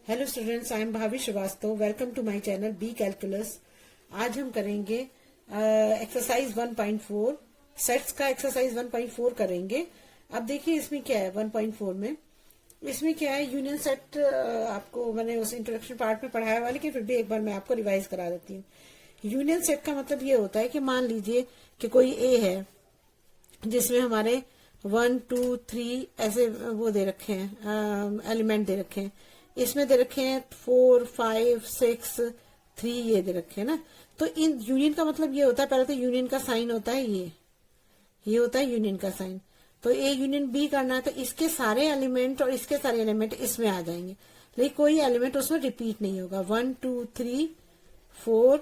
Hello students, I am Bhabhi Srivastava. Welcome to my channel B calculus. आज हम करेंगे exercise 1.4 sets का एक्सरसाइज 1.4 करेंगे। अब देखिए इसमें क्या है 1.4 में। इसमें क्या है यूनियन सेट। आपको मैंने उस इंट्रोडक्शन पार्ट में पढ़ाया हुआ, लेकिन फिर भी एक बार मैं आपको रिवाइज करा देती हूँ। यूनियन सेट का मतलब ये होता है कि मान लीजिए कि कोई ए है जिसमें हमारे 1, 2, 3 ऐसे वो दे रखे हैं, एलिमेंट दे रखे हैं। इसमें दे रखे हैं 4, 5, 6, 3 ये दे रखे हैं ना। तो इन यूनियन का मतलब ये होता है, पहले तो यूनियन का साइन होता है ये होता है यूनियन का साइन। तो ए यूनियन बी करना है तो इसके सारे एलिमेंट और इसके सारे एलिमेंट इसमें आ जाएंगे, लेकिन कोई एलिमेंट उसमें रिपीट नहीं होगा। 1, 2, 3, 4,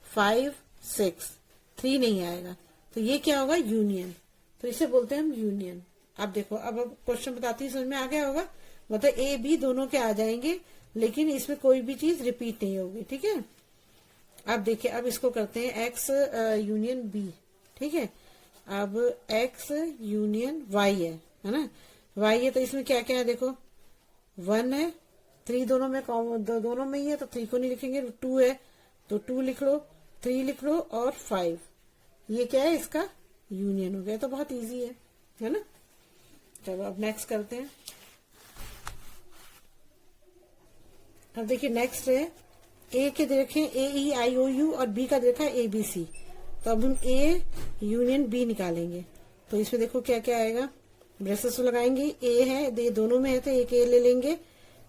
5, 6 3 नहीं आएगा, तो ये क्या होगा यूनियन। तो इसे बोलते हैं हम यूनियन। अब देखो, अब क्वेश्चन बताती हूँ, समझ में आ गया होगा। मतलब ए बी दोनों के आ जाएंगे, लेकिन इसमें कोई भी चीज रिपीट नहीं होगी। ठीक है, अब देखिए, अब इसको करते हैं एक्स यूनियन बी। ठीक है, अब एक्स यूनियन वाई है ना। वाई है तो इसमें क्या क्या है देखो, 1 है, 3 दोनों में दोनों में ही है तो 3 को नहीं लिखेंगे। 2 है तो 2 लिख लो, 3 लिख लो और 5। ये क्या है, इसका यूनियन हो गया। तो बहुत इजी है ना। चलो अब नेक्स्ट करते हैं। अब देखिए नेक्स्ट है ए के दे रखे ए ई आई ओ यू और बी का दे रखा है ए बी सी। तो अब हम ए यूनियन बी निकालेंगे। तो इसमें देखो क्या क्या आएगा, ब्रेसेस लगाएंगे। ए है, ये दोनों में है तो एक ए ले लेंगे।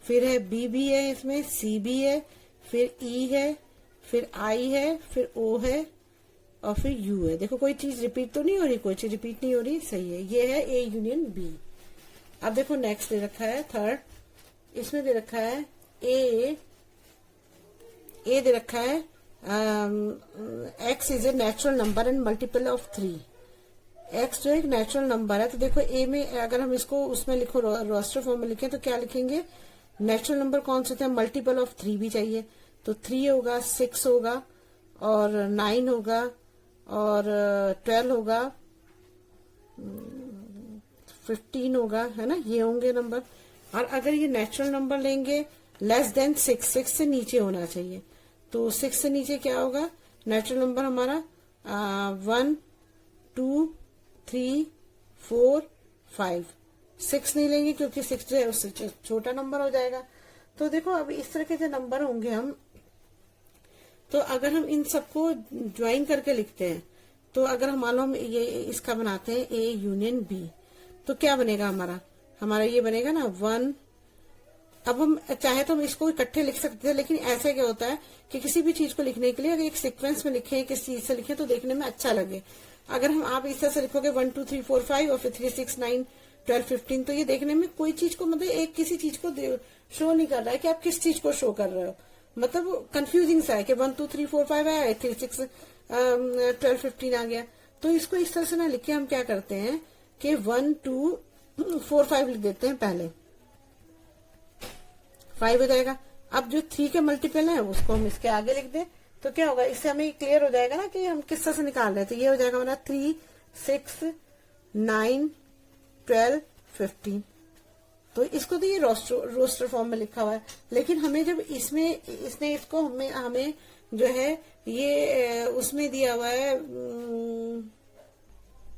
फिर है बी भी है, इसमें सी भी है, फिर ई है, फिर आई है, फिर ओ है और फिर यू है। देखो कोई चीज रिपीट तो नहीं हो रही, कोई चीज रिपीट नहीं हो रही, सही है। ये है ए यूनियन बी। अब देखो नेक्स्ट दे रखा है थर्ड, इसमें दे रखा है ए दे रखा है x is a natural number and multiple of 3। X जो एक नेचुरल नंबर है, तो देखो ए में अगर हम इसको उसमें लिखो, रोस्टर फॉर्म में लिखें तो क्या लिखेंगे, नेचुरल नंबर कौन से थे, मल्टीपल ऑफ 3 भी चाहिए। तो 3 होगा, 6 होगा और 9 होगा और 12 होगा, 15 होगा, है ना। ये होंगे नंबर। और अगर ये नेचुरल नंबर लेंगे लेस देन 6 से नीचे होना चाहिए। तो 6 से नीचे क्या होगा, नेचुरल नंबर हमारा 1, 2, 3, 4, 5। 6 नहीं लेंगे क्योंकि 6 जो है उससे छोटा नंबर हो जाएगा। तो देखो अब इस तरह के जो नंबर होंगे हम, तो अगर हम इन सबको ज्वाइन करके लिखते हैं, तो अगर हम मालूम ये इसका बनाते हैं ए यूनियन बी, तो क्या बनेगा हमारा ये बनेगा ना 1। अब हम चाहे तो हम इसको इकट्ठे लिख सकते थे, लेकिन ऐसे क्या होता है कि किसी भी चीज को लिखने के लिए अगर एक सीक्वेंस में लिखें, किस चीज से लिखें तो देखने में अच्छा लगे। अगर हम आप इस तरह से लिखोगे 1, 2, 3, 4, 5 और फिर 3, 6, 9, 12, 15, तो ये देखने में कोई चीज को मतलब एक किसी चीज को शो नहीं कर रहा है कि आप किस चीज को शो कर रहे हो। मतलब कंफ्यूजिंग सा है कि 1, 2, 3, 4, 5 आया, 3, 6, 12, 15 आ गया। तो इसको इस तरह से ना लिख के हम क्या करते हैं कि 1, 2, 4, 5 लिख देते हैं, पहले 5 हो जाएगा। अब जो 3 के मल्टीपल है उसको हम इसके आगे लिख दें, तो क्या होगा, इससे हमें क्लियर हो जाएगा ना कि हम किस तरह से निकाल रहे हैं। तो ये हो जाएगा हमारा 3, 6, 9, 12, 15। तो इसको तो ये रोस्टर फॉर्म में लिखा हुआ है, लेकिन हमें जब इसने इसको हमें जो है ये उसमें दिया हुआ है,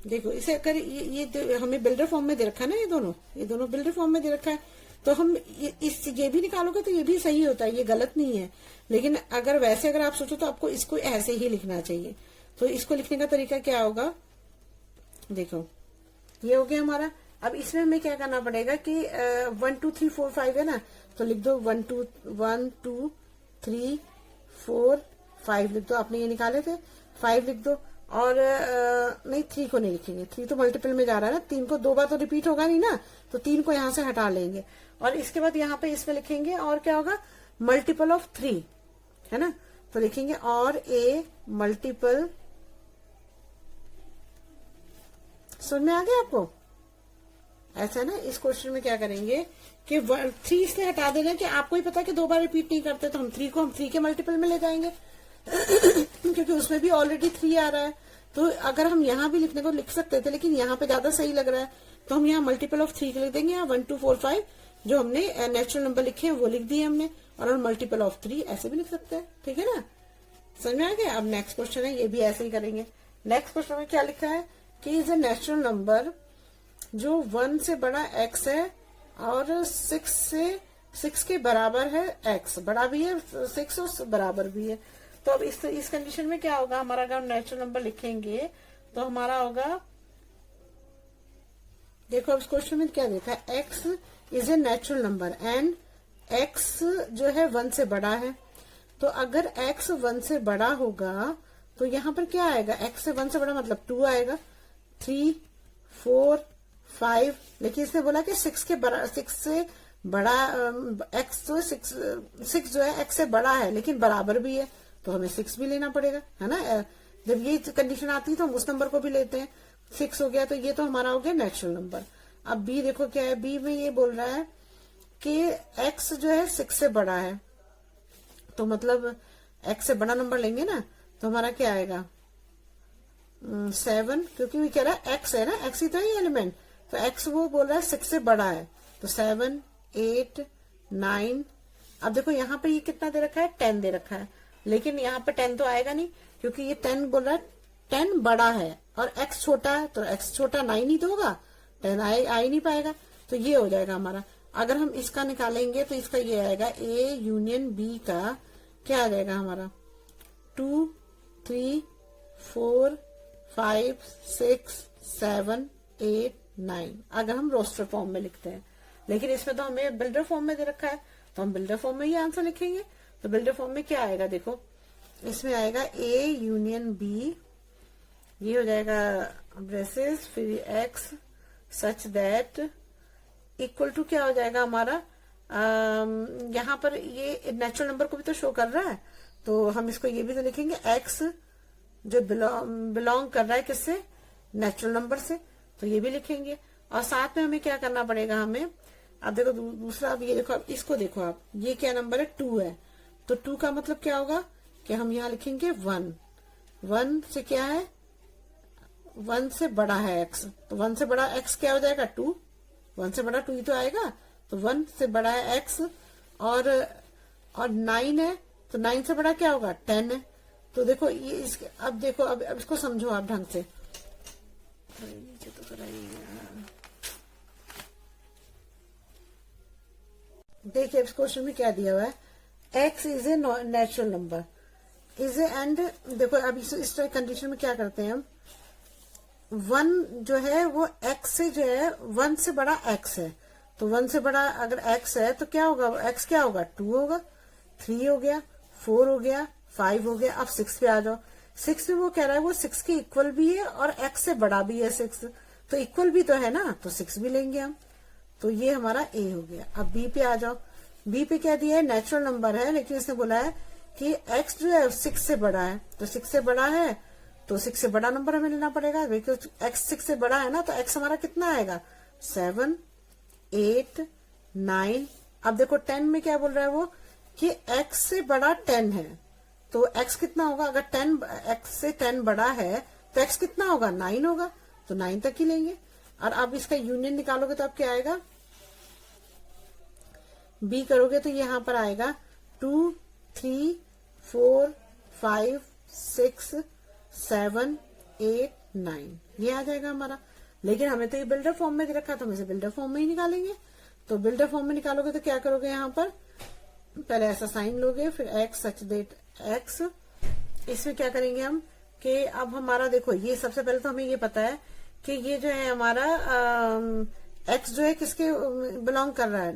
देखो इसे अगर ये हमें बिल्डर फॉर्म में दे रखा है ना, ये दोनों बिल्डर फॉर्म में दे रखा है। तो हम ये भी निकालोगे तो ये भी सही होता है, ये गलत नहीं है। लेकिन अगर आप सोचो तो आपको इसको ऐसे ही लिखना चाहिए। तो इसको लिखने का तरीका क्या होगा, देखो ये हो गया हमारा। अब इसमें हमें क्या करना पड़ेगा कि 1, 2, 3, 4, 5 है ना, तो लिख दो 1, 2, 3, 4, 5 लिख दो। आपने ये निकाले थे, 5 लिख दो। और नहीं, 3 को नहीं लिखेंगे, 3 तो मल्टीपल में जा रहा है ना, 3 को 2 बार तो रिपीट होगा नहीं ना, तो 3 को यहां से हटा लेंगे। और इसके बाद यहाँ पे इसमें लिखेंगे और क्या होगा, मल्टीपल ऑफ 3, है ना। तो लिखेंगे और ए मल्टीपल, समझ में आ गया आपको। ऐसा ना, इस क्वेश्चन में क्या करेंगे कि 3 इसलिए हटा देना कि आपको ही पता है कि 2 बार रिपीट नहीं करते, तो हम 3 को 3 के मल्टीपल में ले जाएंगे क्योंकि उसमें भी ऑलरेडी 3 आ रहा है। तो अगर हम यहाँ भी लिखने को लिख सकते थे, लेकिन यहाँ पे ज्यादा सही लग रहा है, तो हम यहाँ मल्टीपल ऑफ 3 लिख देंगे। यहाँ 1 2 4 5 जो हमने नेचुरल नंबर लिखे हैं वो लिख दिए हमने, और हम मल्टीपल ऑफ 3 ऐसे भी लिख सकते हैं। ठीक है ना, समझ में आ गया। अब नेक्स्ट क्वेश्चन है, ये भी ऐसे ही करेंगे। नेक्स्ट क्वेश्चन में क्या लिखा है कि इज ए नेचुरल नंबर जो 1 से बड़ा x है और 6 के बराबर है x, बड़ा भी है 6 और बराबर भी है। तो अब इस कंडीशन में क्या होगा हमारा, अगर हम नेचुरल नंबर लिखेंगे तो हमारा होगा, देखो अब इस क्वेश्चन में क्या देखा है, x is a natural number and x जो है 1 से बड़ा है। तो अगर x 1 से बड़ा होगा तो यहाँ पर क्या आएगा, x से 1 से बड़ा मतलब 2 आएगा, 3 4 5, लेकिन इसने बोला कि 6 से बड़ा x जो 6 जो है x से बड़ा है लेकिन बराबर भी है, तो हमें 6 भी लेना पड़ेगा, है ना। जब ये कंडीशन आती है तो हम उस नंबर को भी लेते हैं। 6 हो गया तो ये तो हमारा हो गया नेचुरल नंबर। अब b देखो क्या है, b में ये बोल रहा है कि x जो है 6 से बड़ा है, तो मतलब x से बड़ा नंबर लेंगे ना, तो हमारा क्या आएगा 7, क्योंकि वो कह रहा है x है ना, x ही तो है एलिमेंट, तो x वो बोल रहा है 6 से बड़ा है, तो 7 8 9। अब देखो यहाँ पर ये कितना दे रखा है, 10 दे रखा है, लेकिन यहाँ पर 10 तो आएगा नहीं, क्योंकि ये 10 बोल रहा है 10 बड़ा है और x छोटा है, तो x छोटा 9 ही तो होगा, 10 आ ही नहीं पाएगा। तो ये हो जाएगा हमारा। अगर हम इसका निकालेंगे तो इसका ये आएगा a यूनियन b का क्या आ जाएगा हमारा 2 3 4 5 6 7 8 9, अगर हम रोस्टर फॉर्म में लिखते हैं। लेकिन इसमें तो हमें बिल्डर फॉर्म में दे रखा है, तो हम बिल्डर फॉर्म में ही आंसर लिखेंगे। तो बिल्डर फॉर्म में क्या आएगा, देखो इसमें आएगा a यूनियन b, ये हो जाएगा ब्रेसेस फिर x such that equal to क्या हो जाएगा हमारा, यहाँ पर ये नेचुरल नंबर को भी तो शो कर रहा है, तो हम इसको ये भी तो लिखेंगे x जो बिलोंग कर रहा है किससे, नेचुरल नंबर से, तो ये भी लिखेंगे। और साथ में हमें क्या करना पड़ेगा, हमें अब देखो दूसरा, अब ये देखो, अब इसको देखो आप, ये क्या नंबर है 2 है, तो 2 का मतलब क्या होगा कि हम यहाँ लिखेंगे 1, 1 से क्या है, 1 से बड़ा है x, तो 1 से बड़ा x क्या हो जाएगा 2, 1 से बड़ा 2 ही तो आएगा, तो 1 से बड़ा है x, और 9 है, तो 9 से बड़ा क्या होगा 10 है। तो देखो ये अब देखो, अब इसको समझो आप ढंग से, देखिए इस क्वेश्चन में क्या दिया हुआ है, x is a natural number is a, and देखो अब इस तरह कंडीशन में क्या करते हैं हम, 1 जो है वो x से जो है 1 से बड़ा x है, तो 1 से बड़ा अगर x है तो क्या होगा, x क्या होगा 2 होगा, 3 हो गया, 4 हो गया, 5 हो गया। अब 6 पे आ जाओ, 6 में वो कह रहा है वो 6 के इक्वल भी है और x से बड़ा भी है 6, तो इक्वल भी तो है ना, तो 6 भी लेंगे हम, तो ये हमारा a हो गया। अब b पे आ जाओ, b पे क्या दिया है, नेचुरल नंबर है, लेकिन इसने बोला है कि x जो है 6 से बड़ा है, तो 6 से बड़ा है तो 6 से बड़ा नंबर हमें लेना पड़ेगा, बिकॉज x 6 से बड़ा है ना, तो x हमारा कितना आएगा 7 8 9। अब देखो 10 में क्या बोल रहा है वो कि x से बड़ा 10 है, तो x कितना होगा, अगर 10 x से 10 बड़ा है तो x कितना होगा 9 होगा, तो 9 तक ही लेंगे। और अब इसका यूनियन निकालोगे तो अब क्या आएगा, b करोगे तो यहाँ पर आएगा 2 3 4 5 6 7 8 9, ये आ जाएगा हमारा। लेकिन हमें तो ये बिल्डर फॉर्म में दे रखा है, तो हम इसे बिल्डर फॉर्म में ही निकालेंगे। तो बिल्डर फॉर्म में निकालोगे तो क्या करोगे, यहाँ पर पहले ऐसा साइन लोगे, फिर x सच दैट x, इसमें क्या करेंगे हम कि अब हमारा देखो, ये सबसे पहले तो हमें ये पता है कि ये जो है हमारा x जो है किसके बिलोंग कर रहा है,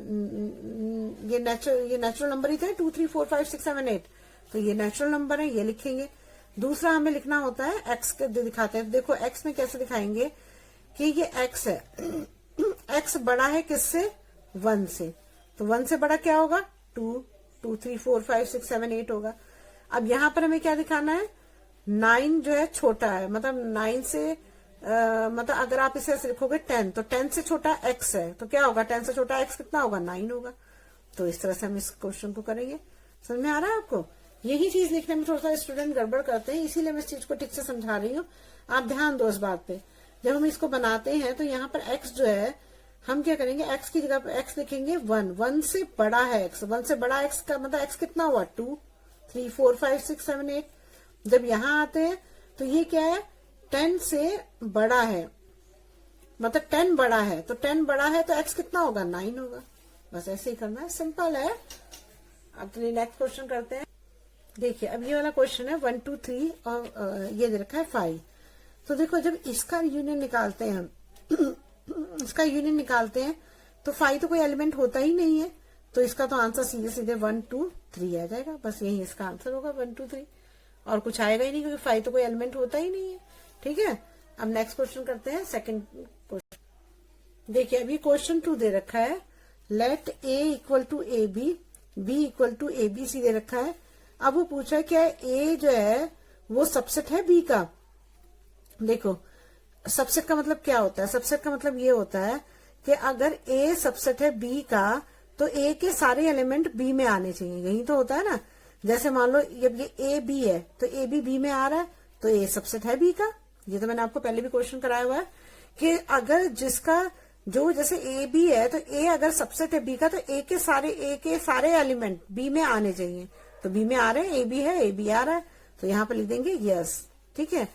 ये नेचुरल नंबर ही थे 2 3 4 5 6 7 8, तो ये नेचुरल नंबर है, ये लिखेंगे। दूसरा हमें लिखना होता है x के दिखाते हैं, देखो x में कैसे दिखाएंगे कि ये x है, x बड़ा है किससे 1 से, तो 1 से बड़ा क्या होगा 2 2 3 4 5 6 7 8 होगा। अब यहाँ पर हमें क्या दिखाना है, 9 जो है छोटा है, मतलब 9 से मतलब अगर आप इसे ऐसे लिखोगे 10, तो 10 से छोटा x है, तो क्या होगा 10 से छोटा x कितना होगा 9 होगा। तो इस तरह से हम इस क्वेश्चन को करेंगे। समझ में आ रहा है आपको, यही चीज लिखने में थोड़ा सा स्टूडेंट गड़बड़ करते हैं, इसीलिए मैं इस चीज को ठीक से समझा रही हूँ, आप ध्यान दो इस बात पे। जब हम इसको बनाते हैं तो यहाँ पर x जो है हम क्या करेंगे, x की जगह पर x लिखेंगे 1, 1 से बड़ा है x, 1 से बड़ा x का मतलब x कितना हुआ 2, 3, 4, 5, 6, 7, 8। जब यहाँ आते हैं तो ये क्या है 10 से बड़ा है, मतलब 10 बड़ा है, तो 10 बड़ा है तो x कितना होगा 9 होगा। बस ऐसे ही करना है, सिंपल है। अब चलिए नेक्स्ट क्वेश्चन करते हैं। देखिए अब ये वाला क्वेश्चन है 1, 2, 3 और ये दे रखा है 5। तो देखो जब इसका यूनियन निकालते हैं हम इसका यूनियन निकालते हैं तो 5 तो कोई एलिमेंट होता ही नहीं है, तो इसका तो आंसर सीधे सीधे 1, 2, 3 आ जाएगा। बस यही इसका आंसर होगा 1, 2, 3, और कुछ आएगा ही नहीं क्योंकि 5 तो कोई एलिमेंट होता ही नहीं है। ठीक है, अब नेक्स्ट क्वेश्चन करते हैं, सेकंड क्वेश्चन। देखिए अभी क्वेश्चन 2 दे रखा है, let a equal to A B, b equal to A B C दे रखा है। अब वो पूछा है क्या a जो है वो सबसेट है b का। देखो सबसेट का मतलब क्या होता है, सबसेट का मतलब ये होता है कि अगर a सबसेट है b का तो a के सारे एलिमेंट b में आने चाहिए, यही तो होता है ना। जैसे मान लो जब ये a b है तो a b में आ रहा है तो a सबसेट है b का। ये तो मैंने आपको पहले भी क्वेश्चन कराया हुआ है कि अगर जिसका जो जैसे ए बी है तो ए अगर सबसेट है बी का तो ए के सारे एलिमेंट बी में आने चाहिए, तो बी में आ रहे हैं, ए बी है, ए बी आ रहा है, तो यहाँ पर लिख देंगे यस। ठीक है,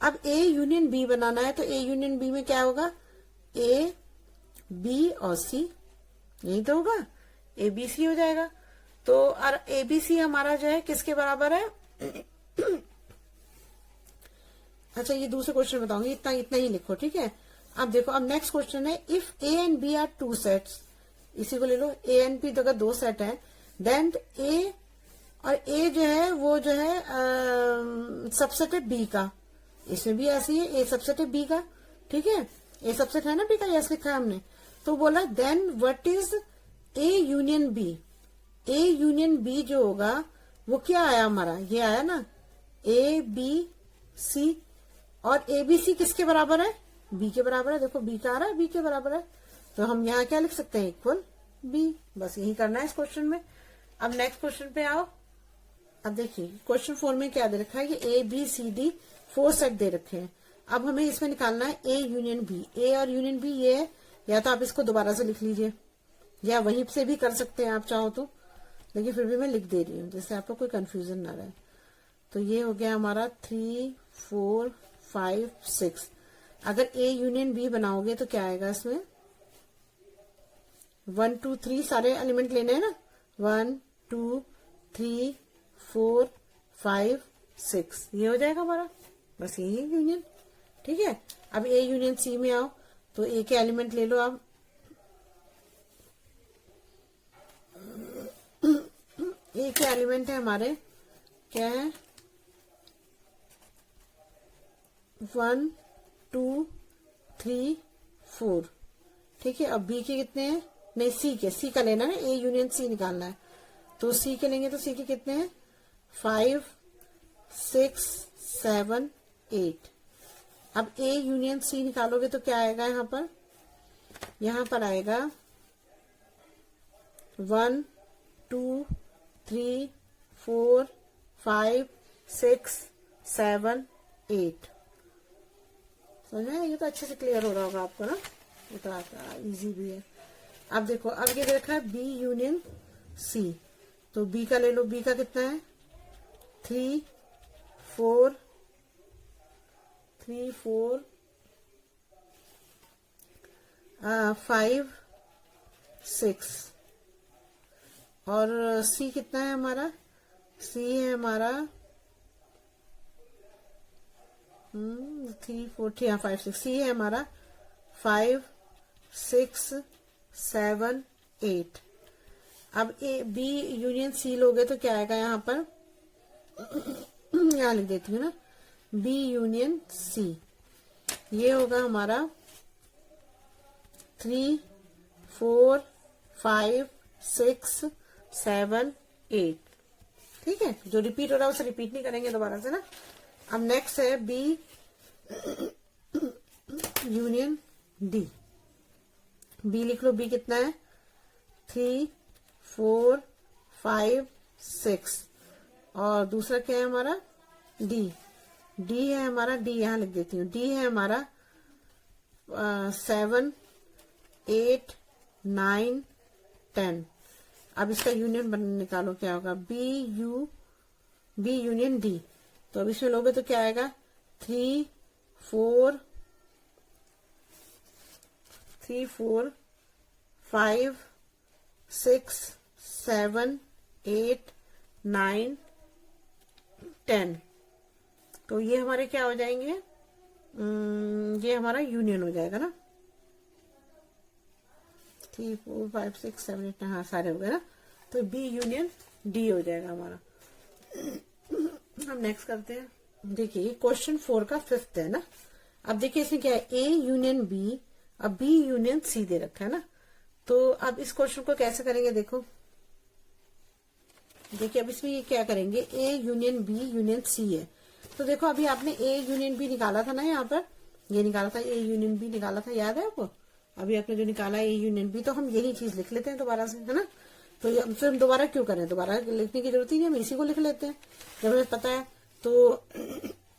अब ए यूनियन बी बनाना है तो ए यूनियन बी में क्या होगा, ए बी और सी, यही तो होगा, ए बी सी हो जाएगा। तो और ए बी सी हमारा जो है किसके बराबर है अच्छा ये दूसरे क्वेश्चन बताऊंगी, इतना इतना ही लिखो। ठीक है, अब देखो अब नेक्स्ट क्वेश्चन है, if A and B are 2 sets, इसी को ले लो, ए एंड बी अगर 2 सेट है देन ए और ए जो है वो जो है सबसेट है बी का। इसमें भी ऐसी है, ए सबसेट है बी का। ठीक है, ए सबसेट है ना बी का, यस लिखा है हमने। तो बोला then what is A union B, A union B जो होगा वो क्या आया हमारा, ये आया ना ए बी सी, और ए बी सी किसके बराबर है, बी के बराबर है। देखो बी का आ रहा है, बी के बराबर है, तो हम यहाँ क्या लिख सकते हैं, इक्वल बी। बस यही करना है इस क्वेश्चन में। अब नेक्स्ट क्वेश्चन पे आओ। अब देखिए क्वेश्चन 4 में क्या दे रखा है, ये A B C D 4 set दे रखे हैं। अब हमें इसमें निकालना है ए यूनियन बी। ए और यूनियन बी ये है, या तो आप इसको दोबारा से लिख लीजिए या वहीं से भी कर सकते हैं आप चाहो तो, लेकिन फिर भी मैं लिख दे रही हूँ जिससे आपको कोई कंफ्यूजन ना रहे। तो ये हो गया हमारा 3, 4, 5, 6। अगर ए यूनियन बी बनाओगे तो क्या आएगा इसमें, 1, 2, 3 सारे एलिमेंट लेने हैं ना, 1, 2, 3, 4, 5, 6, ये हो जाएगा हमारा, बस यही है यूनियन। ठीक है, अब ए यूनियन सी में आओ तो ए के एलिमेंट ले लो आप। ए के एलिमेंट है हमारे क्या है, 1, 2, 3, 4। ठीक है, अब बी के कितने हैं, नहीं सी का लेना है, ए यूनियन सी निकालना है, तो सी के लेंगे तो सी के कितने हैं, 5, 6, 7, 8। अब ए यूनियन सी निकालोगे तो क्या आएगा, यहाँ पर आएगा 1, 2, 3, 4, 5, 6, 7, 8। समझ में, ये तो अच्छे से क्लियर हो रहा होगा आपको ना, ये तो इजी भी है। अब देखो अब ये देखा है बी यूनियन सी, तो बी का ले लो, बी का कितना है 3, 4, 5, 6, और सी कितना है हमारा, सी है हमारा 3, 4, 5, 6, सी है हमारा 5, 6, 7, 8। अब ए बी यूनियन सी लोगे तो क्या आएगा, यहाँ पर यहाँ लिख देती हूँ ना, बी यूनियन सी, ये होगा हमारा 3, 4, 5, 6, 7, 8। ठीक है, जो रिपीट हो रहा है उसे रिपीट नहीं करेंगे दोबारा से ना। अब नेक्स्ट है बी यूनियन डी, बी लिख लो, बी कितना है 3, 4, 5, 6, और दूसरा क्या है हमारा डी, डी है हमारा, डी यहाँ लिख देती हूँ, डी है हमारा 7 8 9 10। अब इसका यूनियन निकालो, क्या होगा, बी यूनियन डी। तो अब इसमें लोगे तो क्या आएगा, 3 4 5 6 7 8 9 10। तो ये हमारे क्या हो जाएंगे, ये हमारा यूनियन हो जाएगा ना, 3 4 5 6 7 8 हाँ सारे हो गए ना। तो बी यूनियन डी हो जाएगा हमारा। हम नेक्स्ट करते हैं। देखिए क्वेश्चन 4 का 5th है ना। अब देखिए इसमें क्या है, ए यूनियन बी, अब बी यूनियन सी दे रखा है ना। तो अब इस क्वेश्चन को कैसे करेंगे, देखो देखिए अब इसमें ये क्या करेंगे, A union B union C है। तो देखो अभी आपने ए यूनियन बी निकाला था ना, यहाँ पर ये निकाला था, ए यूनियन बी निकाला था, याद है आपको। अभी आपने जो निकाला ए यूनियन बी, तो हम यही चीज लिख लेते हैं दोबारा से, है ना। तो फिर हम दोबारा क्यों करें, दोबारा लिखने की जरूरत ही नहीं, हम इसी को लिख लेते हैं जब हमें पता है। तो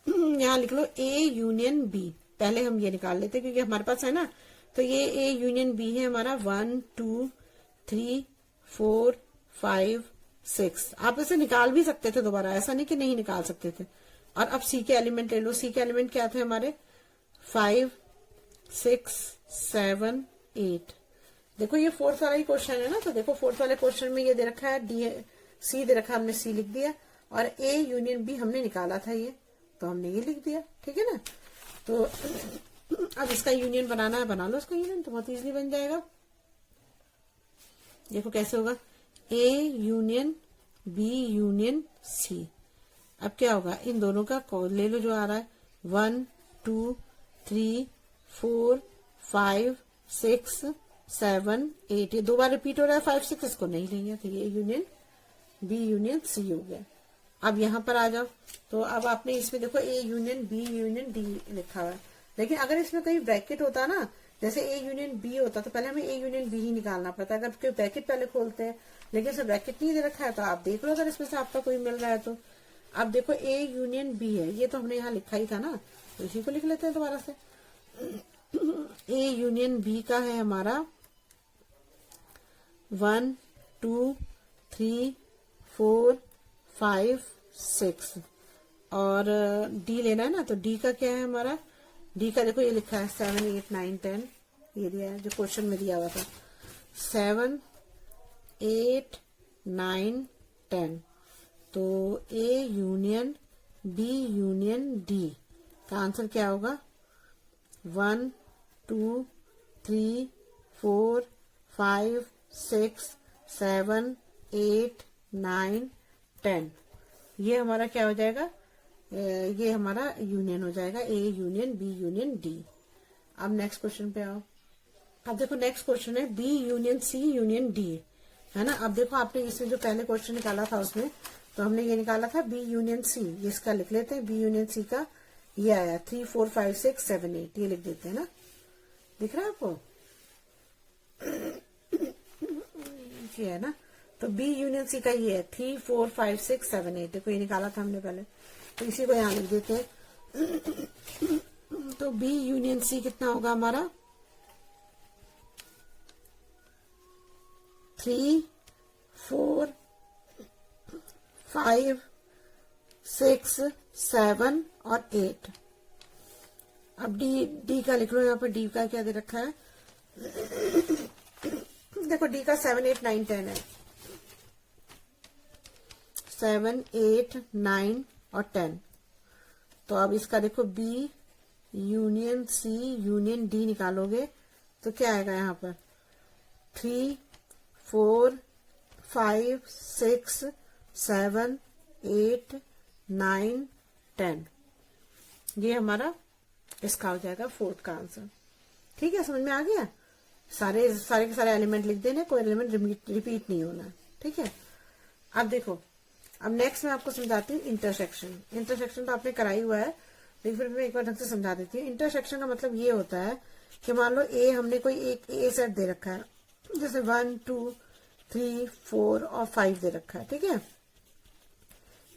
यहाँ लिख लो ए यूनियन बी, पहले हम ये निकाल लेते हैं क्योंकि हमारे पास है ना। तो ये ए यूनियन बी है हमारा, 1 2 3 4 5 6। आप इसे निकाल भी सकते थे दोबारा, ऐसा नहीं कि नहीं निकाल सकते थे। और अब सी के एलिमेंट ले लो, सी के एलिमेंट क्या थे हमारे, 5 6 7 8। देखो ये 4th वाला ही क्वेश्चन है ना। तो देखो 4th वाले क्वेश्चन में ये दे रखा है, डी सी दे रखा है, हमने सी लिख दिया, और ए यूनियन बी हमने निकाला था ये, तो हमने ये लिख दिया, ठीक है ना। तो अब इसका यूनियन बनाना है, बना लो इसका यूनियन, तो बहुत इजीली बन जाएगा। देखो कैसे होगा, A union B union C. अब क्या होगा, इन दोनों का ले लो जो आ रहा है, 1 2 3 4 5 6 7 8। ये 2 बार रिपीट हो रहा है, 5 6 इसको नहीं लेंगे, तो ये यूनियन बी यूनियन सी हो गया। अब यहाँ पर आ जाओ, तो अब आपने इसमें देखो A union B union D लिखा हुआ है, लेकिन अगर इसमें कहीं ब्रैकेट होता ना, जैसे ए यूनियन बी होता, तो पहले हमें ए यूनियन बी ही निकालना पड़ता है। अगर कोई ब्रैकेट पहले खोलते हैं, लेकिन इसमें ब्रैकेट नहीं दे रखा है, तो आप देख लो अगर इसमें से आपका कोई मिल रहा है तो। अब देखो ए यूनियन बी है, ये तो हमने यहाँ लिखा ही था ना, तो इसी को लिख लेते हैं दोबारा से। ए यूनियन बी का है हमारा 1 2 3 4 5 6, और डी लेना है ना, तो डी का क्या है हमारा, डी का देखो ये लिखा है 7 8 9 10, ये दिया है जो क्वेश्चन में दिया हुआ था, 7 8 9 10। तो A union B union D का आंसर क्या होगा, 1 2 3 4 5 6 7 8 9 10। ये हमारा क्या हो जाएगा, ये हमारा यूनियन हो जाएगा, A union B union D. अब नेक्स्ट क्वेश्चन पे आओ। अब देखो नेक्स्ट क्वेश्चन है B union C union D, है ना। अब देखो आपने इसमें जो पहले क्वेश्चन निकाला था उसमें, तो हमने ये निकाला था बी यूनियन सी, ये इसका लिख लेते हैं, बी यूनियन सी का ये आया 3 4 5 6 7 8, ये लिख देते हैं ना, दिख रहा है आपको, ये है ना। तो बी यूनियन सी का ये है 3 4 5 6 7 8, देखो ये निकाला था हमने पहले, तो इसी को यहाँ लिख देते हैं। तो बी यूनियन सी कितना होगा हमारा, 3 4 5 6 7 और 8। अब डी का लिख लो, यहाँ पर डी का क्या दे रखा है, देखो डी का 7 8 9 10 है, 7 8 9 और 10। तो अब इसका देखो B union C union D निकालोगे तो क्या आएगा यहाँ पर, 3 4 5 6 7 8 9 10। ये हमारा इसका हो जाएगा 4th का आंसर। ठीक है, समझ में आ गया। सारे के सारे एलिमेंट लिख देने, कोई एलिमेंट रिपीट नहीं होना। ठीक है, अब देखो, अब नेक्स्ट मैं आपको समझाती हूँ इंटरसेक्शन। इंटरसेक्शन तो आपने कराई हुआ है, लेकिन फिर मैं एक बार ढंग से समझा देती हूँ। इंटरसेक्शन का मतलब ये होता है कि मान लो ए, हमने कोई एक ए सेट दे रखा है, जैसे 1 2 3 4 और 5 दे रखा है। ठीक है,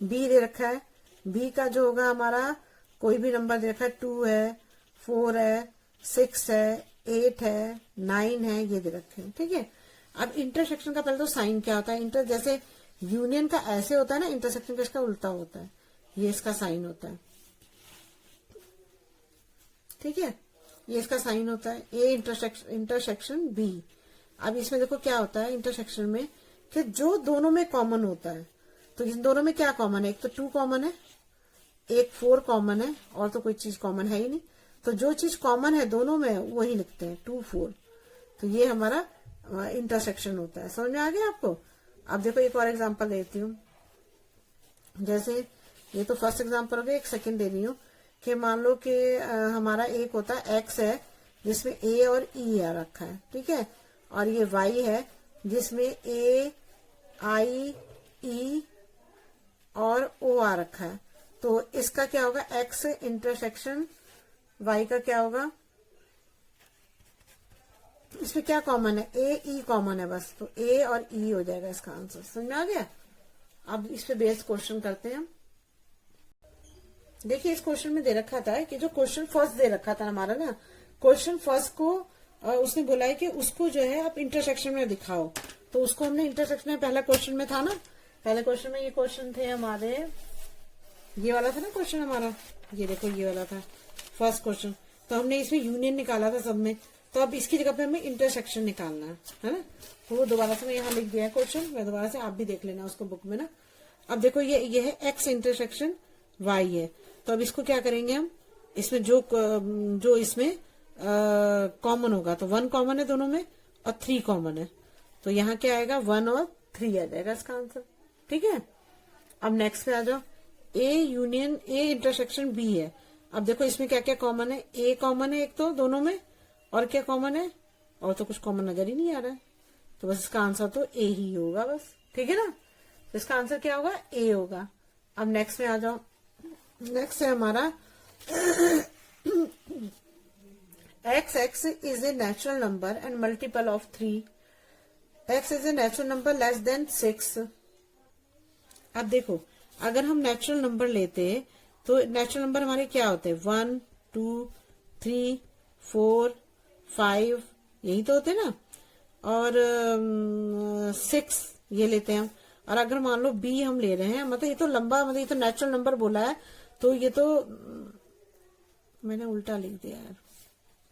बी दे रखा है, बी का जो होगा हमारा कोई भी नंबर दे रखा है, 2 है 4 है 6 है, 8 है, 9 है, ये दे रखे हैं। ठीक है, अब इंटरसेक्शन का पहले तो साइन क्या होता है। इंटर जैसे यूनियन का ऐसे होता है ना, इंटरसेक्शन का इसका उल्टा होता है, ये इसका साइन होता है। ठीक है, ये इसका साइन होता है। A intersection B. अब इसमें देखो क्या होता है इंटरसेक्शन में, कि जो दोनों में कॉमन होता है, तो इन दोनों में क्या कॉमन है, एक तो 2 कॉमन है, एक 4 कॉमन है, और तो कोई चीज कॉमन है ही नहीं। तो जो चीज कॉमन है दोनों में वही लिखते हैं 2 4। तो ये हमारा इंटरसेक्शन होता है। समझ में आ गया आपको। अब देखो एक और एग्जांपल देती हूँ। जैसे ये तो फर्स्ट एग्जांपल हो गया, एक सेकंड दे रही हूँ कि मान लो कि हमारा एक होता है एक्स है जिसमें ए और ई आ रखा है। ठीक है, और ये वाई है जिसमें ए आई ई और ओ आ रखा है। तो इसका क्या होगा, एक्स इंटरसेक्शन वाई का क्या होगा, इसमें क्या कॉमन है, ए ई कॉमन है बस, तो ए और ई हो जाएगा इसका आंसर। समझ में आ गया। अब इस पे बेस्ड क्वेश्चन करते हैं। देखिए इस क्वेश्चन में दे रखा था कि जो क्वेश्चन फर्स्ट दे रखा था हमारा ना, क्वेश्चन फर्स्ट को उसने बोला है कि उसको जो है आप इंटरसेक्शन में दिखाओ। तो उसको हमने इंटरसेक्शन में पहला क्वेश्चन में था ना, पहले क्वेश्चन में ये क्वेश्चन थे हमारे, ये वाला था ना क्वेश्चन हमारा, ये देखो ये वाला था फर्स्ट क्वेश्चन। तो हमने इसमें यूनियन निकाला था सब में, तो अब इसकी जगह पे हमें इंटरसेक्शन निकालना है ना। तो वो दोबारा से मैं यहाँ लिख दिया है क्वेश्चन, मैं दोबारा से आप भी देख लेना उसको बुक में ना। अब देखो ये है एक्स इंटरसेक्शन वाई है। तो अब इसको क्या करेंगे हम, इसमें जो इसमें कॉमन होगा, तो 1 कॉमन है दोनों में और 3 कॉमन है, तो यहाँ क्या आएगा 1 और 3 आ जाएगा इसका आंसर। ठीक है, अब नेक्स्ट पे आ जाओ। A union A intersection B है। अब देखो इसमें क्या क्या कॉमन है, ए कॉमन है एक तो दोनों में, और क्या कॉमन है, और तो कुछ कॉमन नजर ही नहीं आ रहा है, तो बस इसका आंसर तो ए ही होगा बस। ठीक है ना, तो इसका आंसर क्या होगा, ए होगा। अब नेक्स्ट में आ जाओ। नेक्स्ट है हमारा x is a natural number and multiple of 3. x is a natural number less than 6. अब देखो अगर हम नेचुरल नंबर लेते तो नेचुरल नंबर हमारे क्या होते हैं, 1 2 3 4 5 यही तो होते ना, और 6 ये लेते हैं हम। और अगर मान लो बी हम ले रहे हैं, मतलब ये तो लंबा, मतलब ये तो नेचुरल नंबर बोला है, तो ये तो मैंने उल्टा लिख दिया यार।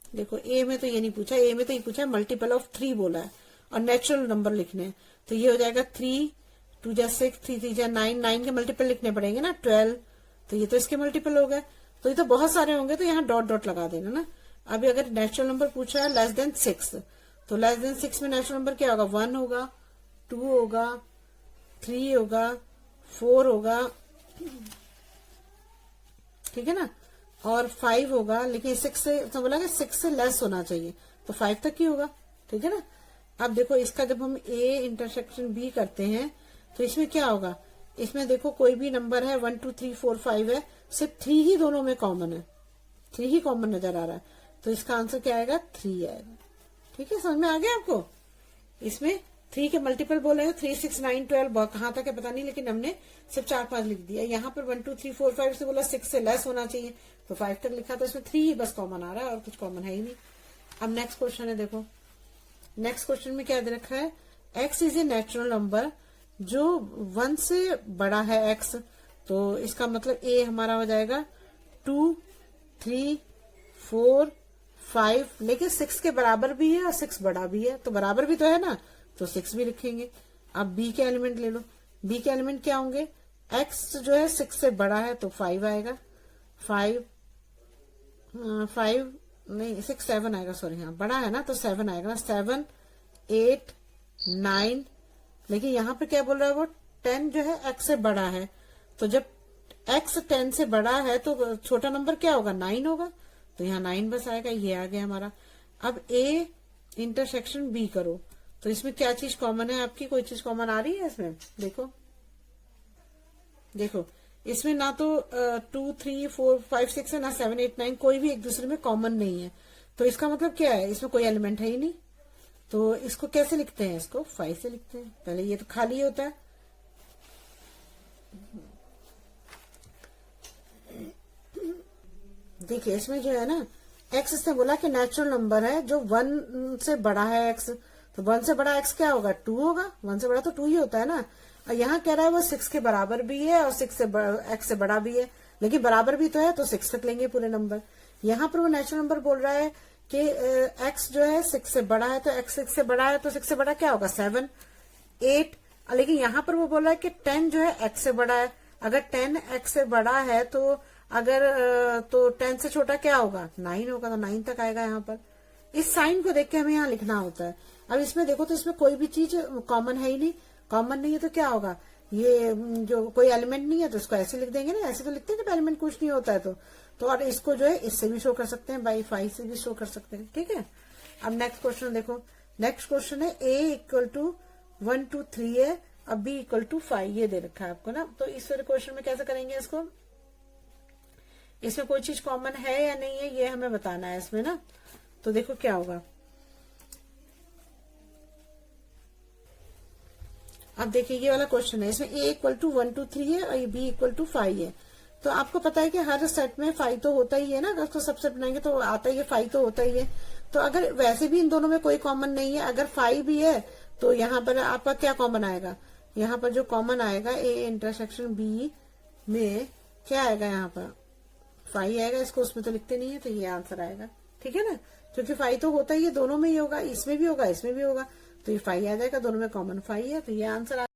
देखो ए में तो ये नहीं पूछा, ए में तो ये पूछा है मल्टीपल ऑफ 3 बोला है, और नेचुरल नंबर लिखने हैं, तो ये हो जाएगा 3 2 जा 6 3 3 जा 9 9 के मल्टीपल लिखने पड़ेंगे ना 12, तो ये तो इसके मल्टीपल हो गए, तो ये तो बहुत सारे होंगे, तो यहाँ डॉट डॉट लगा देना ना। अभी अगर नेचुरल नंबर पूछा है लेस देन 6, तो लेस देन 6 में नेचुरल नंबर क्या होगा, 1 होगा 2 होगा 3 होगा 4 होगा, ठीक है ना, और 5 होगा, लेकिन 6 से तो बोला कि 6 से लेस होना चाहिए, तो 5 तक ही होगा। ठीक है ना। अब देखो इसका जब हम ए इंटरसेक्शन बी करते हैं तो इसमें क्या होगा, इसमें देखो कोई भी नंबर है 1 2 3 4 5 है, सिर्फ 3 ही दोनों में कॉमन है, 3 ही कॉमन नजर आ रहा है, तो इसका आंसर क्या आएगा, 3 आएगा। ठीक है, समझ में आ गया आपको। इसमें 3 के मल्टीपल बोले हैं, 3 6 9 12 कहाँ तक है पता नहीं, लेकिन हमने सिर्फ 4 5 लिख दिया। यहाँ पर 1 2 3 4 5 से बोला 6 से लेस होना चाहिए, तो 5 तक लिखा, तो इसमें 3 ही बस कॉमन आ रहा है और कुछ कॉमन है ही नहीं। अब नेक्स्ट क्वेश्चन है, देखो नेक्स्ट क्वेश्चन में क्या दे रखा है, x is a natural number जो 1 से बड़ा है x, तो इसका मतलब a हमारा हो जाएगा 2 3 4 5, लेकिन 6 के बराबर भी है और 6 बड़ा भी है, तो बराबर भी तो है ना, तो 6 भी लिखेंगे। अब b के एलिमेंट ले लो, b के एलिमेंट क्या होंगे, x जो है 6 से बड़ा है तो 5 आएगा, 5 नहीं 6 7 आएगा, सॉरी हाँ बड़ा है ना तो 7 आएगा, 7 8 9, लेकिन यहाँ पे क्या बोल रहा है वो 10 जो है x से बड़ा है, तो जब x 10 से बड़ा है तो छोटा नंबर क्या होगा, 9 होगा, तो यहाँ 9 बस आएगा, ये आ गया हमारा। अब a इंटरसेक्शन b करो, तो इसमें क्या चीज कॉमन है आपकी, कोई चीज कॉमन आ रही है इसमें, देखो देखो इसमें ना तो 2 3 4 5 6 है, ना 7 8 9, कोई भी एक दूसरे में कॉमन नहीं है, तो इसका मतलब क्या है, इसमें कोई एलिमेंट है ही नहीं, तो इसको कैसे लिखते हैं, इसको 5 से लिखते हैं, पहले ये तो खाली होता है। देखिए इसमें जो है ना एक्स इसने बोला कि नेचुरल नंबर है जो 1 से बड़ा है एक्स, तो 1 से बड़ा एक्स क्या होगा, 2 होगा। 1 से बड़ा तो 2 ही होता है ना। और यहाँ कह रहा है वो 6 के बराबर भी है और 6 से एक्स से बड़ा भी है, लेकिन बराबर भी तो है तो 6 तक लेंगे पूरे नंबर। यहाँ पर वो नेचुरल नंबर बोल रहा है कि एक्स जो है 6 से बड़ा है, तो एक्स 6 से बड़ा है तो 6 से बड़ा क्या होगा 7, 8। लेकिन यहाँ पर वो बोल रहा है कि 10 जो है एक्स से बड़ा है। अगर 10 एक्स से बड़ा है तो अगर तो 10 से छोटा क्या होगा 9 होगा, तो 9 तक आएगा। यहाँ पर इस साइन को देख के हमें यहाँ लिखना होता है। अब इसमें देखो तो इसमें कोई भी चीज कॉमन है ही नहीं, कॉमन नहीं है तो क्या होगा, ये जो कोई एलिमेंट नहीं है तो इसको ऐसे लिख देंगे ना, ऐसे तो लिखते हैं जब एलिमेंट कुछ नहीं होता है तो और इसको जो है इससे भी शो कर सकते हैं, बाई 5 से भी शो कर सकते हैं। ठीक है, अब नेक्स्ट क्वेश्चन देखो। नेक्स्ट क्वेश्चन है a इक्वल टू 1 2 3 है, अब b इक्वल टू 5 ये दे रखा है आपको ना। तो इस वाले क्वेश्चन में कैसे करेंगे इसको, इसमें कोई चीज कॉमन है या नहीं है ये हमें बताना है इसमें ना। तो देखो क्या होगा, अब देखिए ये वाला क्वेश्चन है, इसमें a इक्वल टू 1 2 3 है और ये b इक्वल टू 5 है। तो आपको पता है कि हर सेट में 5 तो होता ही है ना, अगर उसको सबसेट बनाएंगे तो आता ही है 5 तो होता ही है। तो अगर वैसे भी इन दोनों में कोई कॉमन नहीं है, अगर 5 भी है तो यहाँ पर आपका क्या कॉमन आएगा, यहाँ पर जो कॉमन आएगा a इंटरसेक्शन b में क्या आएगा, यहाँ पर 5 आएगा। इसको उसमें तो लिखते नहीं है तो ये आंसर आएगा। ठीक है ना, क्योंकि 5 तो होता ही है, दोनों में ही होगा, इसमें भी होगा इसमें भी होगा, तो ये 5 आ जाएगा, दोनों में कॉमन 5 है तो ये आंसर